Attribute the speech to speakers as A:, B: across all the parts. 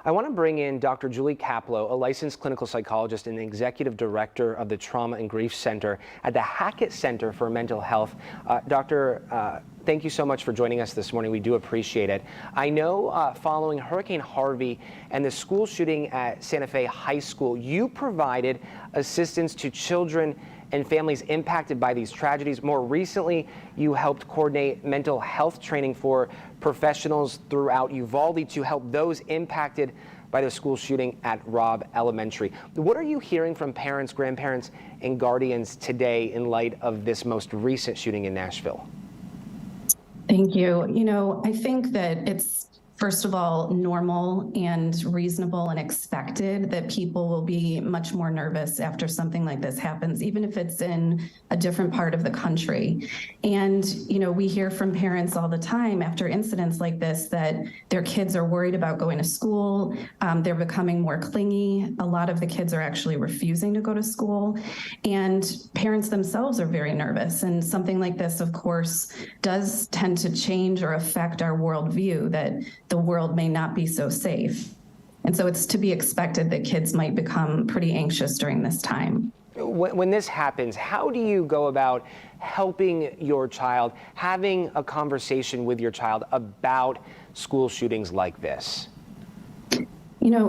A: I want to bring in Dr. Julie Kaplow, a licensed clinical psychologist and executive director of the Trauma and Grief Center at the Hackett Center for Mental Health. Doctor, thank you so much for joining us this morning. We do appreciate it. I know following Hurricane Harvey and the school shooting at Santa Fe High School, you provided assistance to children and families impacted by these tragedies. More recently, you helped coordinate mental health training for professionals throughout Uvalde to help those impacted by the school shooting at Robb Elementary. What are you hearing from parents, grandparents, and guardians today in light of this most recent shooting in Nashville?
B: Thank you. I think that it's, first of all, normal and reasonable and expected that people will be much more nervous after something like this happens, even if it's in a different part of the country. And, we hear from parents all the time after incidents like this that their kids are worried about going to school. They're becoming more clingy. A lot of the kids are actually refusing to go to school. And parents themselves are very nervous. And something like this, of course, does tend to change or affect our worldview that the world may not be so safe. And so it's to be expected that kids might become pretty anxious during this time.
A: When this happens, how do you go about helping your child, having a conversation with your child about school shootings like this?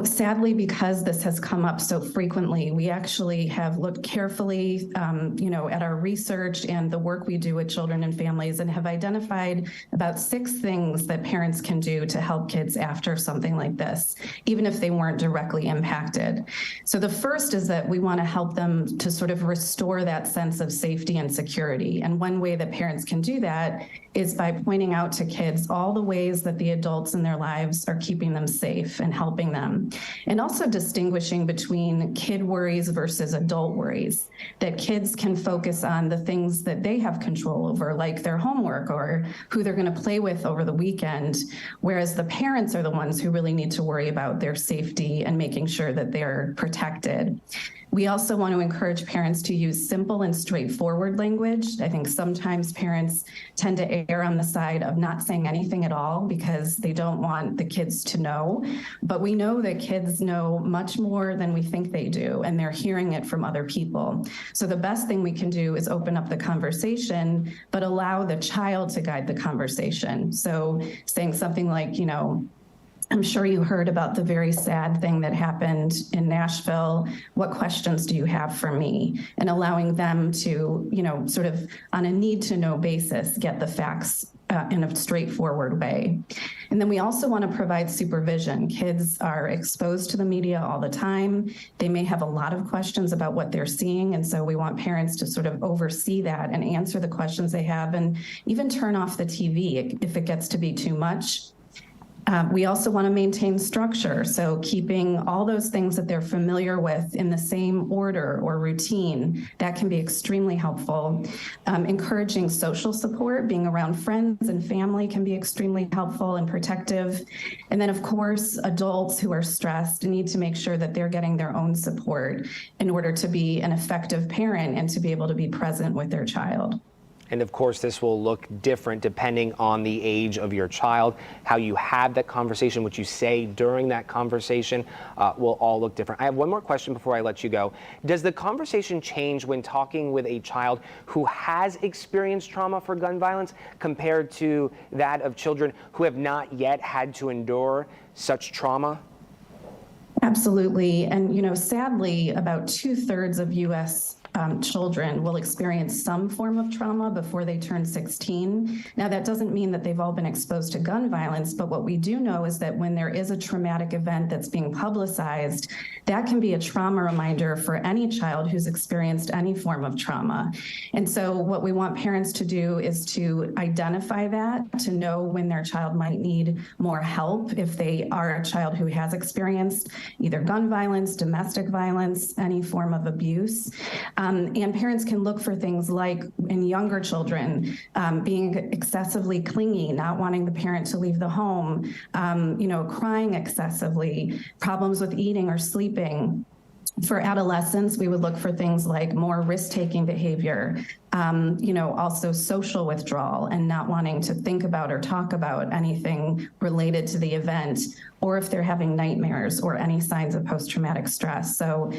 B: Sadly, because this has come up so frequently, we actually have looked carefully, at our research and the work we do with children and families and have identified about 6 things that parents can do to help kids after something like this, even if they weren't directly impacted. So the first is that we want to help them to sort of restore that sense of safety and security. And one way that parents can do that is by pointing out to kids all the ways that the adults in their lives are keeping them safe and helping them. And also distinguishing between kid worries versus adult worries, that kids can focus on the things that they have control over, like their homework or who they're going to play with over the weekend, whereas the parents are the ones who really need to worry about their safety and making sure that they're protected. We also want to encourage parents to use simple and straightforward language. I think sometimes parents tend to err on the side of not saying anything at all because they don't want the kids to know. But we know that kids know much more than we think they do, and they're hearing it from other people. So the best thing we can do is open up the conversation, but allow the child to guide the conversation. So saying something like, I'm sure you heard about the very sad thing that happened in Nashville. What questions do you have for me? And allowing them to, sort of on a need-to-know basis, get the facts in a straightforward way. And then we also want to provide supervision. Kids are exposed to the media all the time. They may have a lot of questions about what they're seeing. And so we want parents to sort of oversee that and answer the questions they have and even turn off the TV if it gets to be too much. We also want to maintain structure, so keeping all those things that they're familiar with in the same order or routine, that can be extremely helpful. Encouraging social support, being around friends and family can be extremely helpful and protective. And then, of course, adults who are stressed need to make sure that they're getting their own support in order to be an effective parent and to be able to be present with their child.
A: And of course, this will look different depending on the age of your child. How you have that conversation, what you say during that conversation will all look different. I have one more question before I let you go. Does the conversation change when talking with a child who has experienced trauma for gun violence compared to that of children who have not yet had to endure such trauma?
B: Absolutely. And, sadly, about 2/3 of U.S. Children will experience some form of trauma before they turn 16. Now, that doesn't mean that they've all been exposed to gun violence, but what we do know is that when there is a traumatic event that's being publicized, that can be a trauma reminder for any child who's experienced any form of trauma. And so what we want parents to do is to identify that, to know when their child might need more help if they are a child who has experienced either gun violence, domestic violence, any form of abuse. And parents can look for things like in younger children, being excessively clingy, not wanting the parent to leave the home, crying excessively, problems with eating or sleeping. For adolescents, we would look for things like more risk-taking behavior, also social withdrawal and not wanting to think about or talk about anything related to the event, or if they're having nightmares or any signs of post-traumatic stress. So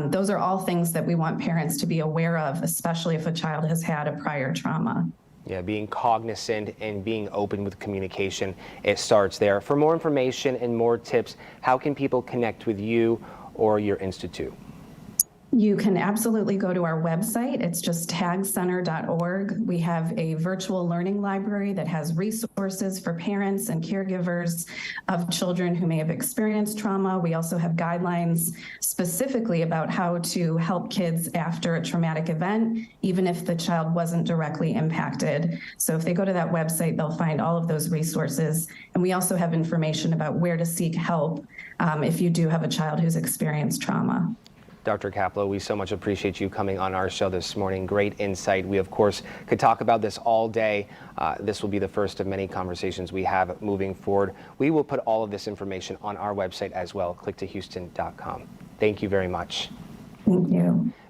B: those are all things that we want parents to be aware of, especially if a child has had a prior trauma.
A: Yeah, being cognizant and being open with communication, it starts there. For more information and more tips, how can people connect with you or your institute?
B: You can absolutely go to our website. It's just tagcenter.org. We have a virtual learning library that has resources for parents and caregivers of children who may have experienced trauma. We also have guidelines specifically about how to help kids after a traumatic event, even if the child wasn't directly impacted. So if they go to that website, they'll find all of those resources. And we also have information about where to seek help if you do have a child who's experienced trauma.
A: Dr. Kaplow, we so much appreciate you coming on our show this morning. Great insight. We, of course, could talk about this all day. This will be the first of many conversations we have moving forward. We will put all of this information on our website as well, clicktohouston.com. Thank you very much.
B: Thank you.